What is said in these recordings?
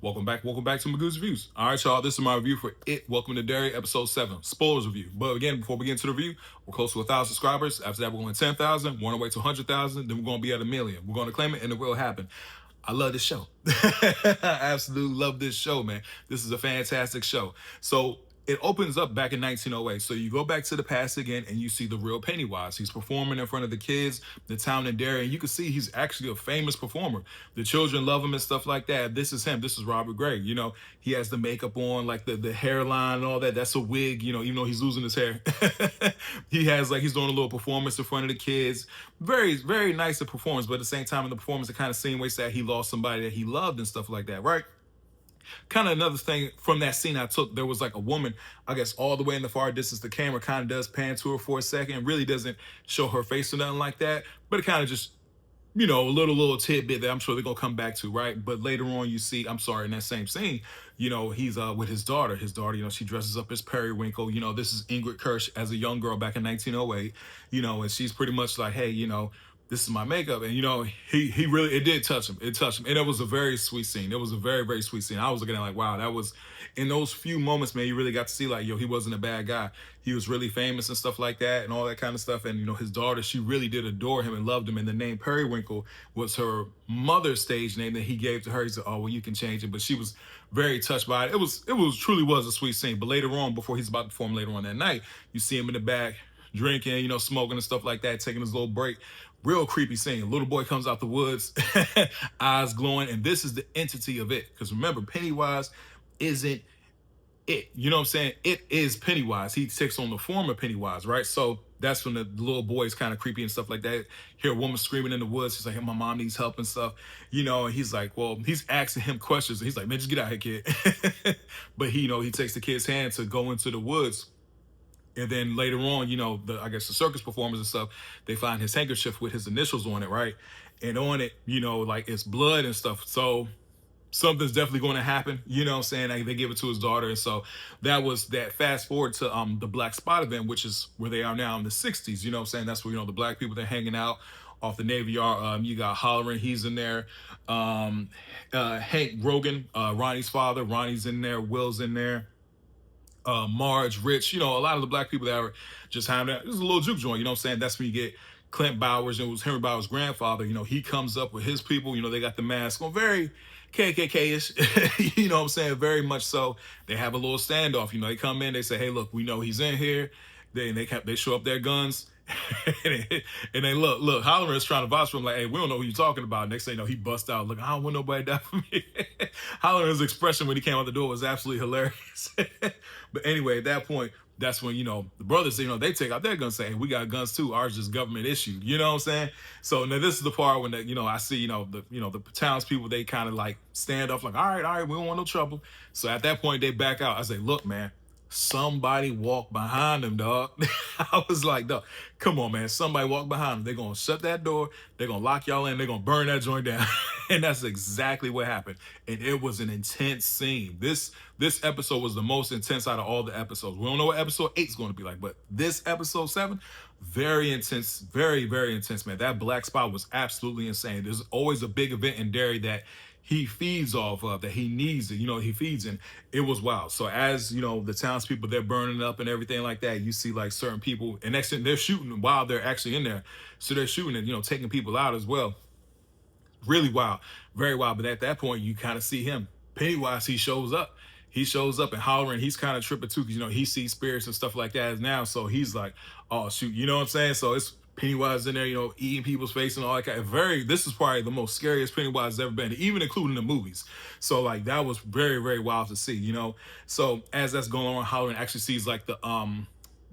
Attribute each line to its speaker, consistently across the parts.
Speaker 1: Welcome back to Magoo's Reviews. All right, y'all, this is my review for It. Welcome to Derry, episode 7, spoilers review. But again, before we get into the review, we're close to 1,000 subscribers. After that, we're going to 10,000. We're on our way to 100,000. Then we're going to be at 1,000,000. We're going to claim it, and it will happen. I love this show. I absolutely love this show, man. This is a fantastic show. So it opens up back in 1908. So you go back to the past again and you see the real Pennywise. He's performing in front of the kids, the town in Derry, and you can see he's actually a famous performer. The children love him and stuff like that. This is him. This is Robert Gray. You know, he has the makeup on, like the hairline and all that. That's a wig, you know, even though he's losing his hair. He has he's doing a little performance in front of the kids. Very, very nice performance, but at the same time in the performance, it kind of seemed ways that he lost somebody that he loved and stuff like that, right? Kind of another thing from that scene I took, there was like a woman, I guess all the way in the far distance. The camera kind of does pan to her for a second, really doesn't show her face or nothing like that, but it kind of just, you know, a little tidbit that I'm sure they're gonna come back to, right? But later on, you see, I'm sorry, in that same scene, you know, he's with his daughter. His daughter, you know, she dresses up as Periwinkle. You know, this is Ingrid Kirsch as a young girl back in 1908. You know, and she's pretty much like, hey, you know, this is my makeup. And you know, he really, it did touch him. It touched him, and it was a very sweet scene. It was a very, very sweet scene. I was looking at it like, wow, that was, in those few moments, man, you really got to see like, yo, he wasn't a bad guy. He was really famous and stuff like that and all that kind of stuff. And you know, his daughter, she really did adore him and loved him. And the name Periwinkle was her mother's stage name that he gave to her. He said, oh, well, you can change it. But she was very touched by it. It was truly was a sweet scene. But later on, before he's about to perform later on that night, you see him in the back drinking, you know, smoking and stuff like that, taking his little break. Real creepy scene. A little boy comes out the woods, eyes glowing, and this is the entity of it. Because remember, Pennywise isn't it. You know what I'm saying? It is Pennywise. He takes on the form of Pennywise, right? So that's when the little boy is kind of creepy and stuff like that. Hear a woman screaming in the woods. She's like, hey, my mom needs help and stuff. You know, and he's like, well, he's asking him questions. And he's like, man, just get out here, kid. But he, you know, he takes the kid's hand to go into the woods. And then later on, you know, I guess the circus performers and stuff, they find his handkerchief with his initials on it, right? And on it, you know, like it's blood and stuff. So something's definitely going to happen, you know what I'm saying? Like, they give it to his daughter. And so that was that. Fast forward to the Black Spot event, which is where they are now in the 60s, you know what I'm saying? That's where, you know, the black people, they're hanging out off the Navy Yard. You got Hollering, he's in there. Hank Rogan, Ronnie's father, Ronnie's in there. Will's in there. Marge, Rich, you know, a lot of the black people that are just having that. This is a little juke joint, you know what I'm saying? That's when you get Clint Bowers, and it was Henry Bowers' grandfather. You know, he comes up with his people, you know, they got the mask on, very KKK-ish, you know what I'm saying? Very much so. They have a little standoff, you know, they come in, they say, hey, look, we know he's in here. They show up their guns. And then look, Holler is trying to vouch for him, like, hey, we don't know who you're talking about. Next thing you know, he busts out, look, I don't want nobody to die for me. Holler's expression when he came out the door was absolutely hilarious. But anyway, at that point, that's when, you know, the brothers, you know, they take out their guns, saying, hey, we got guns too, ours just government issued, you know what I'm saying? So now this is the part when, you know, I see, the townspeople, they kind of like stand up like, all right, we don't want no trouble. So at that point, they back out. I say, look, man, somebody walk behind them, dog. I was like, dog, come on, man. Somebody walk behind them. They're going to shut that door. They're going to lock y'all in. They're going to burn that joint down. And that's exactly what happened. And it was an intense scene. This episode was the most intense out of all the episodes. We don't know what episode 8 is going to be like, but this episode 7, very intense, very, very intense, man. That Black Spot was absolutely insane. There's always a big event in Derry that he feeds off of, that he needs, you know, he feeds in. It was wild. So as, you know, the townspeople, they're burning up and everything like that, you see like certain people, and next thing they're shooting while they're actually in there. So they're shooting and, you know, taking people out as well. Really wild, very wild. But at that point, you kind of see him. Pennywise, he shows up. He shows up and hollering. He's kind of tripping too, because, you know, he sees spirits and stuff like that now. So he's like, oh, shoot, you know what I'm saying? So it's Pennywise in there, you know, eating people's face and all that kind of this is probably the most scariest Pennywise has ever been, even including the movies. So like that was very, very wild to see, you know. So as that's going on, Hollering actually sees like the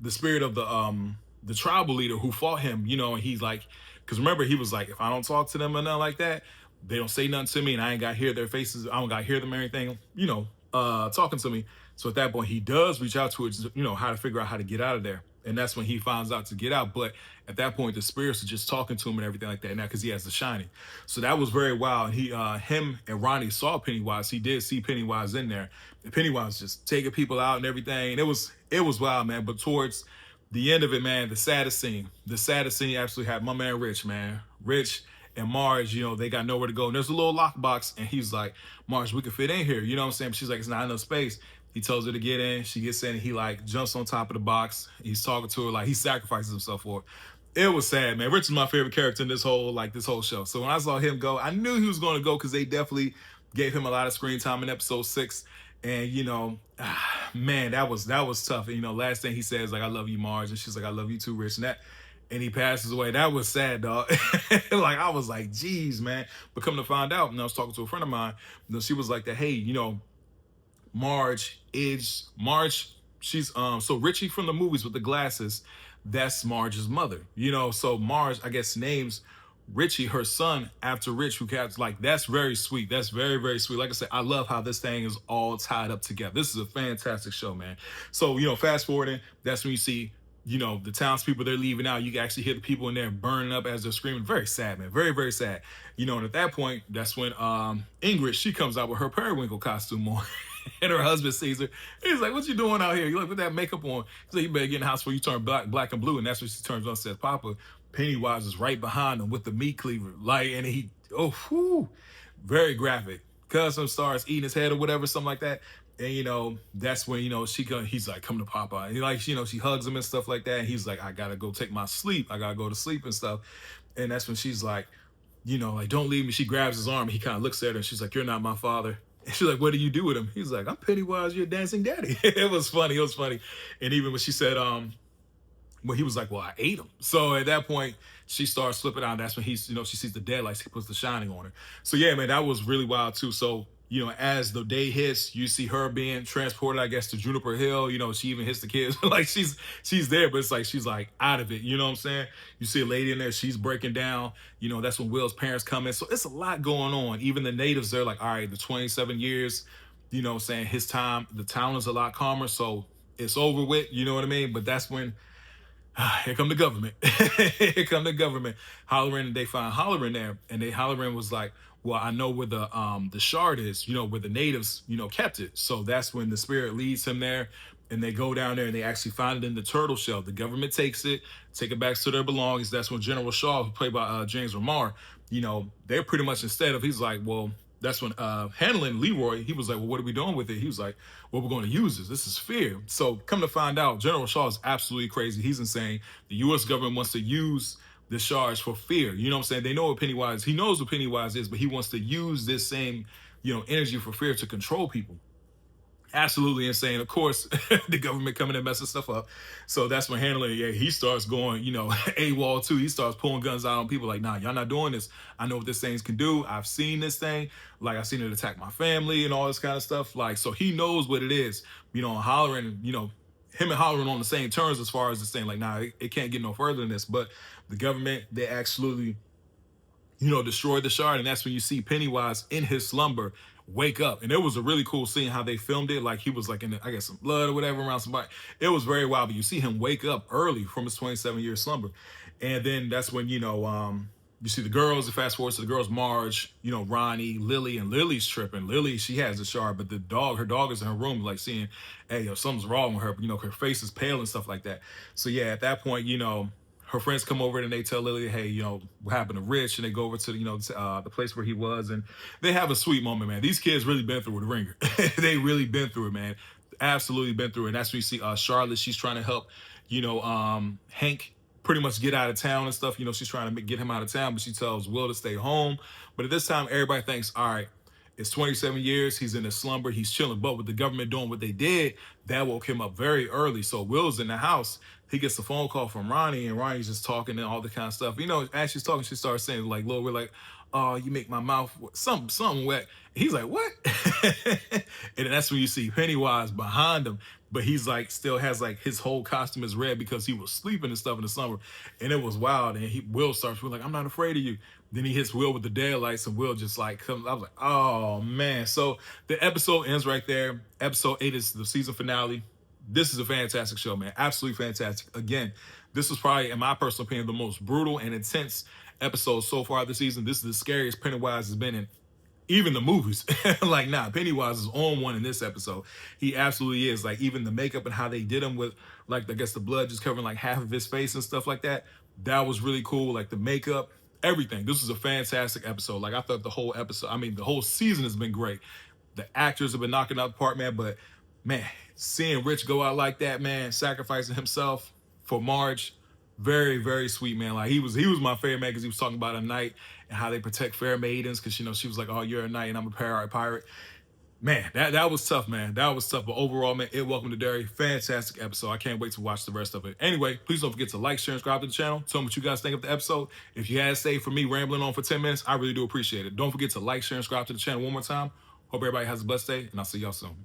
Speaker 1: spirit of the tribal leader who fought him, you know, and he's like, because remember, he was like, if I don't talk to them or nothing like that, they don't say nothing to me, and I ain't got to hear their faces, I don't got to hear them or anything, you know, talking to me. So at that point, he does reach out to it, you know, how to figure out how to get out of there. And that's when he finds out to get out. But at that point, the spirits are just talking to him and everything like that now, because he has the Shining. So that was very wild. Him and Ronnie saw Pennywise. He did see Pennywise in there. And Pennywise just taking people out and everything. And it was wild, man. But towards the end of it, man, the saddest scene absolutely had my man Rich, man. Rich and Marge, they got nowhere to go. And there's a little lockbox, and he's like, Marge, we can fit in here. You know what I'm saying? But she's like, it's not enough space. He tells her to get in. She gets in, and he like jumps on top of the box. He's talking to her like he sacrifices himself for her. It was sad, man. Rich is my favorite character in this whole show. So when I saw him go, I knew he was going to go because they definitely gave him a lot of screen time in episode 6. And man, that was tough. And last thing he says like, "I love you, Marge," and she's like, "I love you too, Rich." And he passes away. That was sad, dog. Like I was like, "Geez, man." But come to find out, and I was talking to a friend of mine. She was like, "That hey, Marge. She's so Richie from the movies with the glasses. That's Marge's mother. So Marge, I guess, names Richie, her son, after Rich, who has like, that's very sweet. That's very, very sweet. Like I said, I love how this thing is all tied up together. This is a fantastic show, man. So, fast forwarding, that's when you see, the townspeople, they're leaving out. You can actually hear the people in there burning up as they're screaming. Very sad, man. Very, very sad. And at that point, that's when Ingrid, she comes out with her periwinkle costume on. And her husband sees her. He's like, "What you doing out here? You look with that makeup on." He's like, "You better get in the house before you turn black and blue." And that's when she turns on and says, "Papa." Pennywise is right behind him with the meat cleaver. Like, and he, very graphic. Cousin starts eating his head or whatever, something like that. And, that's when, he's like, "Come to Papa." And he like, she hugs him and stuff like that. And he's like, "I got to go take my sleep. I got to go to sleep and stuff." And that's when she's like, like, "Don't leave me." She grabs his arm and he kind of looks at her and she's like, "You're not my father." And she's like, "What do you do with him?" He's like, "I'm Pennywise, your dancing daddy." It was funny. And even when she said, when he was like, "Well, I ate him." So at that point, she starts flipping out. That's when he's, she sees the deadlights. He puts the shining on her. So yeah, man, that was really wild too. So, as the day hits, you see her being transported, I guess, to Juniper Hill. She even hits the kids. Like she's there, but it's like, she's like out of it. You know what I'm saying? You see a lady in there, she's breaking down. That's when Will's parents come in. So it's a lot going on. Even the natives, they're like, all right, the 27 years, what I'm saying, his time, the town is a lot calmer. So it's over with, you know what I mean? But that's when, here come the government. Here come the government hollering, and they find Hollerin there, and Hollerin was like, "Well, I know where the shard is, where the natives, kept it." So that's when the spirit leads him there, and they go down there and they actually find it in the turtle shell. The government takes it, take it back to their belongings. That's when General Shaw, who played by James Remar, they're pretty much, instead of, he's like, well, that's when handling Leroy, he was like, "Well, what are we doing with it?" He was like, "Well, we're going to use this. This is fear." So come to find out, General Shaw is absolutely crazy. He's insane. The U.S. government wants to use the charge for fear. You know what I'm saying? They know what Pennywise, he knows what Pennywise is, but he wants to use this same, energy for fear to control people. Absolutely insane. Of course, the government coming and messing stuff up. So that's when Handler, he starts going, AWOL too. He starts pulling guns out on people like, "Nah, y'all not doing this. I know what this thing can do. I've seen this thing. Like, I've seen it attack my family and all this kind of stuff." Like, so he knows what it is, Hollering, him and Hollering on the same terms as far as this thing, like, nah, it can't get no further than this. But the government, they absolutely, destroyed the shard. And that's when you see Pennywise in his slumber wake up. And it was a really cool scene how they filmed it. Like he was like in, I guess, some blood or whatever around somebody. It was very wild. But you see him wake up early from his 27-year slumber. And then that's when, you see the girls, the fast forward to the girls, Marge, Ronnie, Lily, and Lily's tripping. Lily, she has the shard, but her dog is in her room, like seeing, hey, something's wrong with her. But, her face is pale and stuff like that. So yeah, at that point, her friends come over and they tell Lily, hey, what happened to Rich? And they go over to, the place where he was. And they have a sweet moment, man. These kids really been through it, the ringer. They really been through it, man. Absolutely been through it. And that's when you see Charlotte. She's trying to help, Hank pretty much get out of town and stuff. She's trying to get him out of town, but she tells Will to stay home. But at this time, everybody thinks, all right, it's 27 years. He's in a slumber. He's chilling. But with the government doing what they did, that woke him up very early. So Will's in the house. He gets a phone call from Ronnie, and Ronnie's just talking and all the kind of stuff. As she's talking, she starts saying, like, Lil, we're like, "Oh, you make my mouth something wet." And he's like, "What?" And that's when you see Pennywise behind him. But he's like, still has like his whole costume is red because he was sleeping and stuff in the summer. And it was wild. And Will starts, we're like, "I'm not afraid of you." Then he hits Will with the deadlights, and Will just like comes. I was like, oh man. So the episode ends right there. Episode 8 is the season finale. This is a fantastic show, man. Absolutely fantastic. Again, this was probably, in my personal opinion, the most brutal and intense episode so far this season. This is the scariest Pennywise has been in even the movies. Like, nah, Pennywise is on one in this episode. He absolutely is. Like, even the makeup and how they did him with, like, I guess the blood just covering like half of his face and stuff like that. That was really cool. Like the makeup, everything. This was a fantastic episode. Like I thought the whole the whole season has been great. The actors have been knocking out the park, man. But man, seeing Rich go out like that, man, sacrificing himself for Marge, very, very sweet, man. Like he was my favorite, man, because he was talking about a knight and how they protect fair maidens, because she was like, oh, you're a knight and I'm a pirate. Man, that was tough, man. That was tough. But overall, man, Welcome to Derry, fantastic episode. I can't wait to watch the rest of it. Anyway, please don't forget to like, share, and subscribe to the channel. Tell me what you guys think of the episode. If you had stayed for me rambling on for 10 minutes, I really do appreciate it. Don't forget to like, share, and subscribe to the channel one more time. Hope everybody has a blessed day, and I'll see y'all soon.